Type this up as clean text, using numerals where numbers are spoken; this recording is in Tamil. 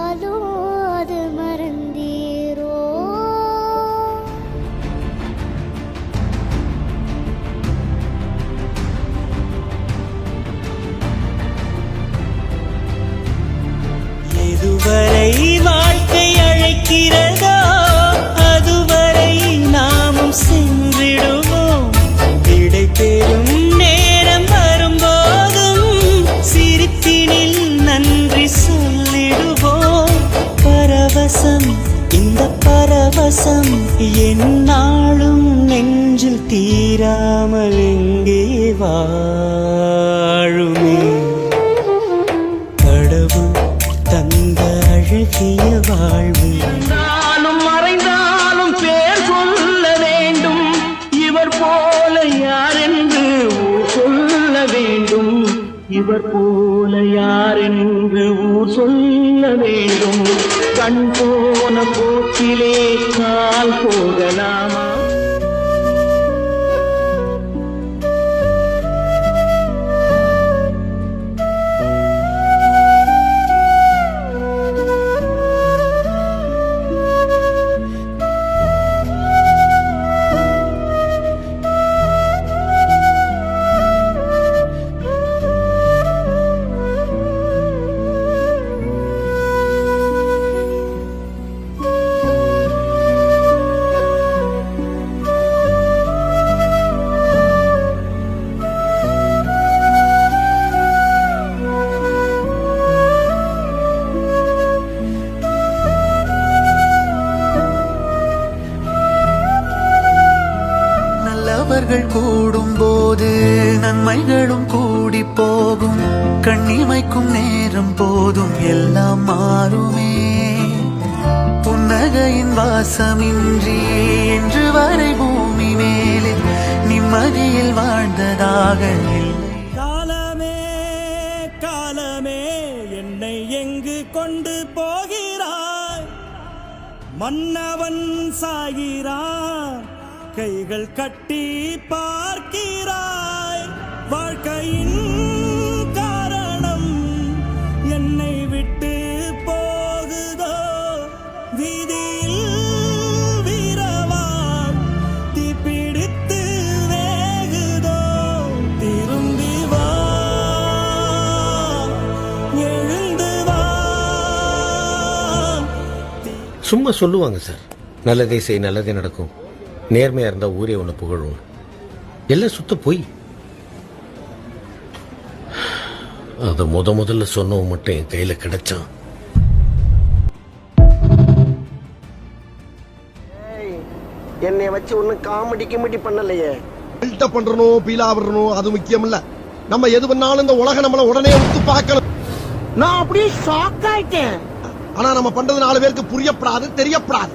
இருந்தாலும் அது மறந்தீரோ? எதுவரை வாழ்க்கை அழைக்கிறதோ அதுவரை நாமும் சென்றிடுவோம். விடை பெறும் நேரம் வரும்போதும் சிரிப்பினில் நன்றி சொல்லிடுவோம். பரவசம், இந்த பரவசம் எந்நாளும் நெஞ்சில் தீராமல் எங்கே வாழுமே. கடவுள் தந்த அழகிய வாழ்வு இருந்தாலும் மறைந்தாலும் பேர் சொல்ல வேண்டும். இவர் போல யார் என்று ஊர் சொல்ல வேண்டும். இவர் போல யார் என்று ஊர் சொல்ல வேண்டும். கண் போன போக்கிலே கால் போகலாமா? நல்லவர்கள் கூடும் போது நன்மைகளும் கூடி போகும். கண்ணிமைக்கும் நேரம் போதும் எல்லாம் மாறுமே. புன்னகையின் வாசமின்றி இன்று வரை பூமி மேலே நிம்மதியில் வாழ்ந்ததாக இல்லை. காலமே காலமே என்னை எங்கு கொண்டு போகிறாய்? மன்னவன் சாகிறான், கைகள் கட்டி பார்க்கிறாய். வாழ்க்கையின் காரணம் என்னை விட்டு போகுதோ? வீதியில் வீரவான் தீப்பிடித்து வேகுதோ? திரும்பி வா, எழுந்து வா. சும்மா சொல்லுவாங்க சார், நல்லதே செய் நல்லதே நடக்கும், நேர்மையா இருந்தா ஊரே ஒண்ணு புகழும். எல்லாம் சுத்த போய். அத முதல்ல சொன்னவன் மட்டும் என் கையில கிடைச்சான். என்னை வச்சு ஒன்னும் காமெடி கிமெடி பண்ணலையே. பில்டப் பண்றணும், பீலா விடணும், அது முக்கியம் இல்ல. நம்ம எது பண்ணாலும் இந்த உலக நம்மள உடனே எடுத்து பார்க்கணும். நான் அப்படியே ஷாக் ஆயிட்டேன். ஆனா நம்ம பண்றது 4 பேருக்கு புரியப்படாது, தெரியப்படாது.